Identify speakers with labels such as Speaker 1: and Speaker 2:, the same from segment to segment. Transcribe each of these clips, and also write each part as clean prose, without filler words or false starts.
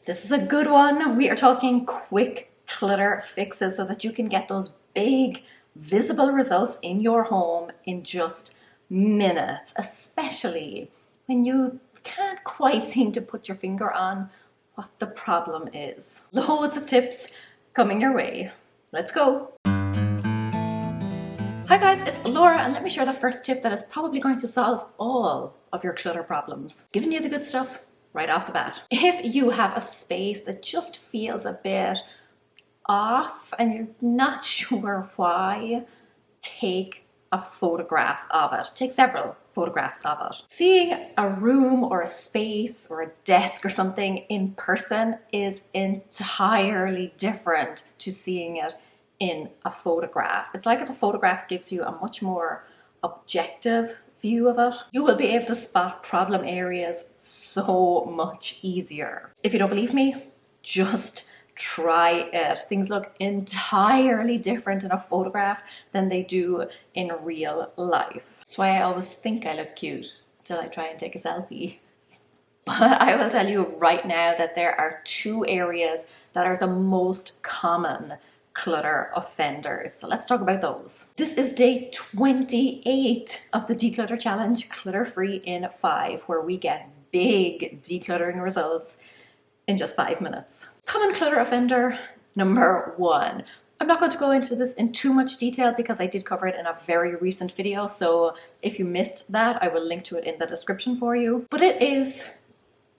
Speaker 1: This is a good one. We are talking quick clutter fixes so that you can get those big visible results in your home in just minutes, especially when you can't quite seem to put your finger on what the problem is. Loads of tips coming your way. Let's go. Hi guys, it's Laura, and let me share the first tip that is probably going to solve all of your clutter problems. Giving you the good stuff right off the bat. If you have a space that just feels a bit off and you're not sure why, take a photograph of it. Take several photographs of it. Seeing a room or a space or a desk or something in person is entirely different to seeing it in a photograph. It's like if a photograph gives you a much more objective view of it. You will be able to spot problem areas so much easier. If you don't believe me, just try it. Things look entirely different in a photograph than they do in real life. That's why I always think I look cute till I try and take a selfie. But I will tell you right now that there are two areas that are the most common clutter offenders. So let's talk about those. This is day 28 of the Declutter Challenge, Clutter Free in 5, where we get big decluttering results in just 5 minutes. Common clutter offender number 1. I'm not going to go into this in too much detail because I did cover it in a very recent video. So if you missed that, I will link to it in the description for you. But it is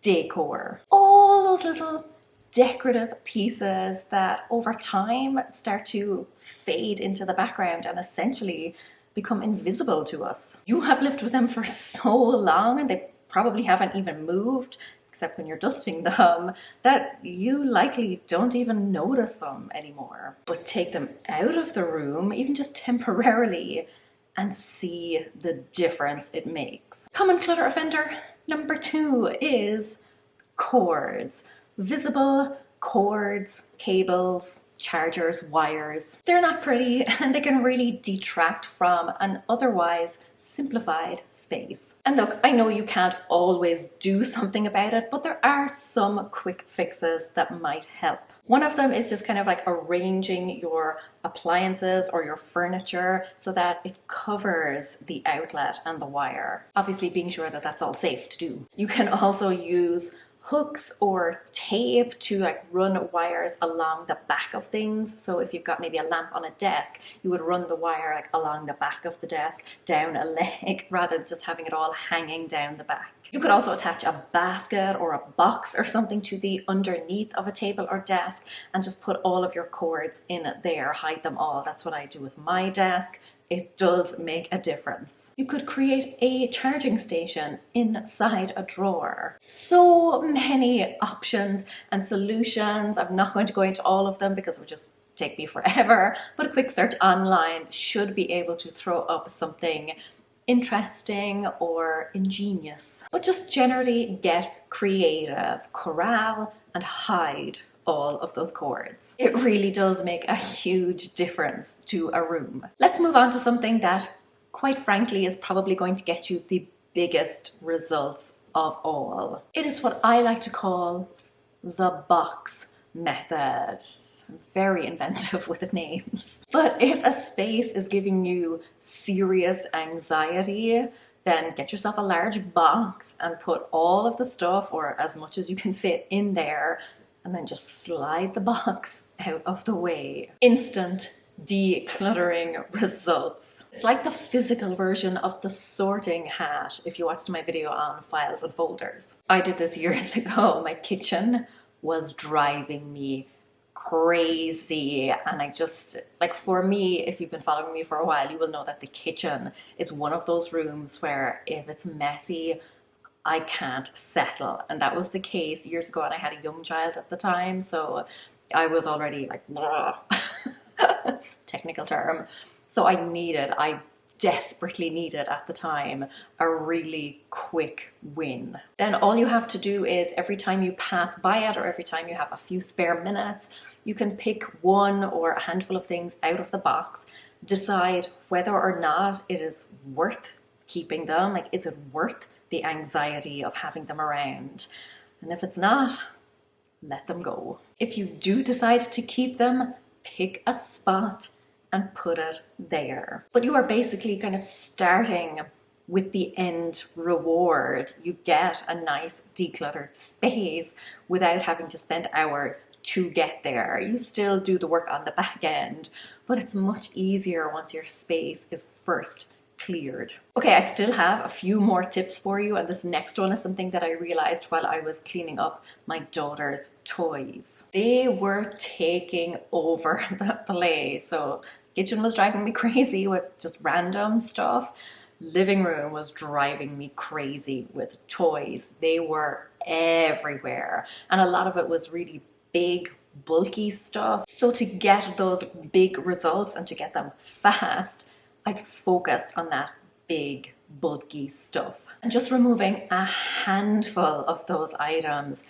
Speaker 1: decor. All those little decorative pieces that over time start to fade into the background and essentially become invisible to us. You have lived with them for so long and they probably haven't even moved, except when you're dusting them, that you likely don't even notice them anymore. But take them out of the room, even just temporarily, and see the difference it makes. Common clutter offender number 2 is cords. Visible cords, cables, chargers, wires. They're not pretty and they can really detract from an otherwise simplified space. And look, I know you can't always do something about it, but there are some quick fixes that might help. One of them is just kind of like arranging your appliances or your furniture so that it covers the outlet and the wire. Obviously being sure that that's all safe to do. You can also use hooks or tape to like run wires along the back of things. So if you've got maybe a lamp on a desk, you would run the wire like along the back of the desk, down a leg, rather than just having it all hanging down the back. You could also attach a basket or a box or something to the underneath of a table or desk and just put all of your cords in it there, hide them all. That's what I do with my desk. It does make a difference. You could create a charging station inside a drawer. So many options and solutions. I'm not going to go into all of them because it would just take me forever, but a quick search online should be able to throw up something interesting or ingenious. But just generally get creative, corral and hide all of those cords. It really does make a huge difference to a room. Let's move on to something that, quite frankly, is probably going to get you the biggest results of all. It is what I like to call the box method. I'm very inventive with the names. But if a space is giving you serious anxiety, then get yourself a large box and put all of the stuff, or as much as you can fit, in there, and then just slide the box out of the way. Instant decluttering results. It's like the physical version of the sorting hat if you watched my video on files and folders. I did this years ago. My kitchen was driving me crazy, and I just, like, for me, if you've been following me for a while, you will know that the kitchen is one of those rooms where if it's messy, I can't settle. And that was the case years ago, and I had a young child at the time, so I was already like technical term. So I desperately needed at the time a really quick win. Then all you have to do is every time you pass by it, or every time you have a few spare minutes, you can pick one or a handful of things out of the box, decide whether or not it is worth keeping them. Like, is it worth the anxiety of having them around? And if it's not, let them go. If you do decide to keep them, pick a spot and put it there. But you are basically kind of starting with the end reward. You get a nice decluttered space without having to spend hours to get there. You still do the work on the back end, but it's much easier once your space is first cleared. Okay, I still have a few more tips for you, and this next one is something that I realized while I was cleaning up my daughter's toys. They were taking over the place. So kitchen was driving me crazy with just random stuff. Living room was driving me crazy with toys. They were everywhere, and a lot of it was really big, bulky stuff. So to get those big results and to get them fast, I focused on that big, bulky stuff. And just removing a handful of those items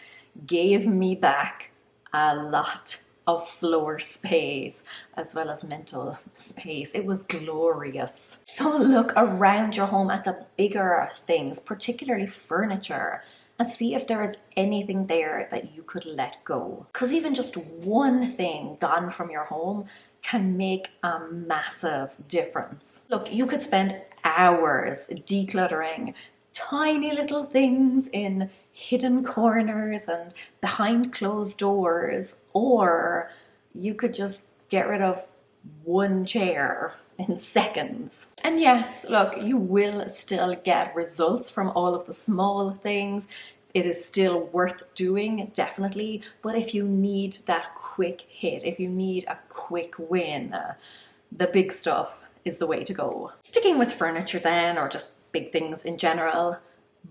Speaker 1: gave me back a lot of floor space as well as mental space. It was glorious. So look around your home at the bigger things, particularly furniture, and see if there is anything there that you could let go. Because even just one thing gone from your home can make a massive difference. Look, you could spend hours decluttering tiny little things in hidden corners and behind closed doors, or you could just get rid of one chair in seconds. And yes, look, you will still get results from all of the small things. It is still worth doing, definitely. But if you need that quick hit, if you need a quick win, the big stuff is the way to go. Sticking with furniture then, or just big things in general,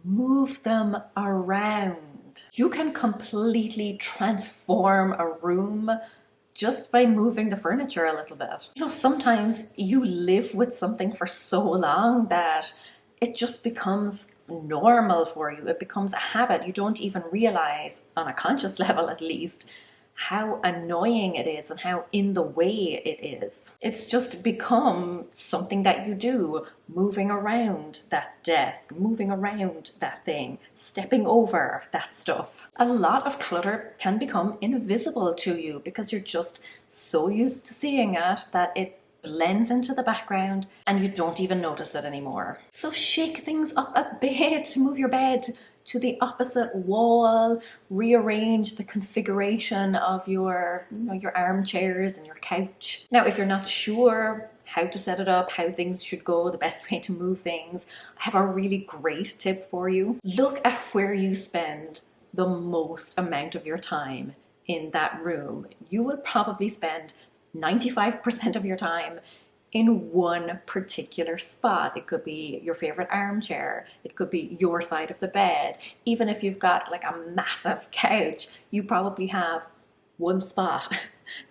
Speaker 1: move them around. You can completely transform a room just by moving the furniture a little bit. You know, sometimes you live with something for so long that it just becomes normal for you. It becomes a habit. You don't even realize, on a conscious level at least, how annoying it is and how in the way it is. It's just become something that you do, moving around that desk, moving around that thing, stepping over that stuff. A lot of clutter can become invisible to you because you're just so used to seeing it that it blends into the background and you don't even notice it anymore. So shake things up a bit, move your bed to the opposite wall, rearrange the configuration of your armchairs and your couch. Now, if you're not sure how to set it up, how things should go, the best way to move things, I have a really great tip for you. Look at where you spend the most amount of your time in that room. You will probably spend 95% of your time in one particular spot. It could be your favorite armchair, it could be your side of the bed. Even if you've got like a massive couch, you probably have one spot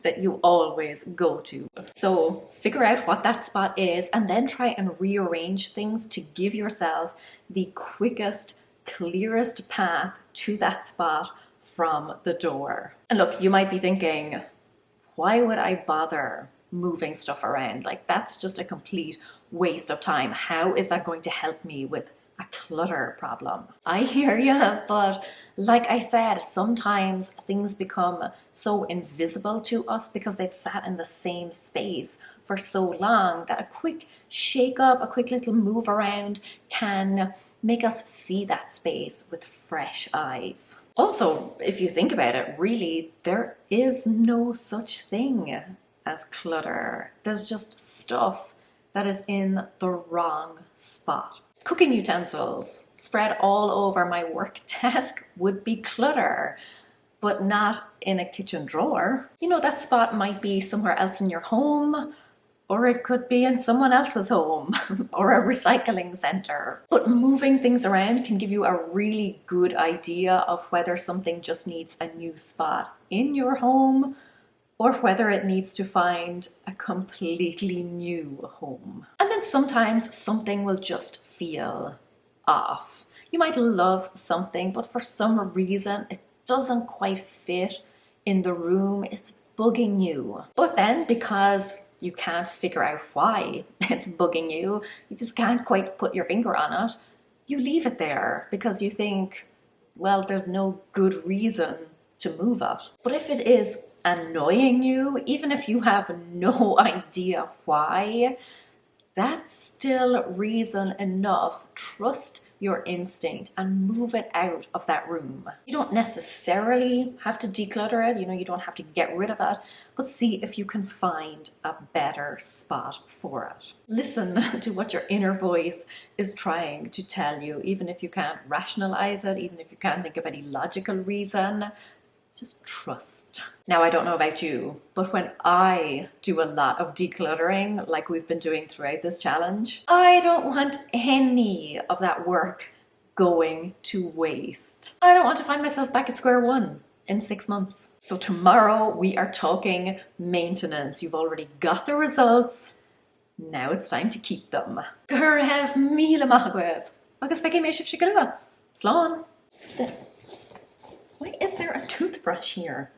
Speaker 1: that you always go to. So figure out what that spot is and then try and rearrange things to give yourself the quickest, clearest path to that spot from the door. And look, you might be thinking, why would I bother moving stuff around? Like, that's just a complete waste of time. How is that going to help me with a clutter problem? I hear you, but like I said, sometimes things become so invisible to us because they've sat in the same space for so long that a quick shake up, a quick little move around can make us see that space with fresh eyes. Also, if you think about it, really, there is no such thing as clutter. There's just stuff that is in the wrong spot. Cooking utensils spread all over my work desk would be clutter, but not in a kitchen drawer. You know, that spot might be somewhere else in your home, or it could be in someone else's home or a recycling center. But moving things around can give you a really good idea of whether something just needs a new spot in your home or whether it needs to find a completely new home. And then sometimes something will just feel off. You might love something, but for some reason it doesn't quite fit in the room. It's bugging you. But then, because you can't figure out why it's bugging you, you just can't quite put your finger on it, you leave it there because you think, well, there's no good reason to move it. But if it is annoying you, even if you have no idea why, that's still reason enough. Trust your instinct and move it out of that room. You don't necessarily have to declutter it, you don't have to get rid of it, but see if you can find a better spot for it. Listen to what your inner voice is trying to tell you, even if you can't rationalize it, even if you can't think of any logical reason. Just trust. Now, I don't know about you, but when I do a lot of decluttering, like we've been doing throughout this challenge, I don't want any of that work going to waste. I don't want to find myself back at square one in 6 months. So tomorrow we are talking maintenance. You've already got the results. Now it's time to keep them. Gur hef míle maith agam. Agus feici mé sibh sigurtha. Slán. Why is there a toothbrush here?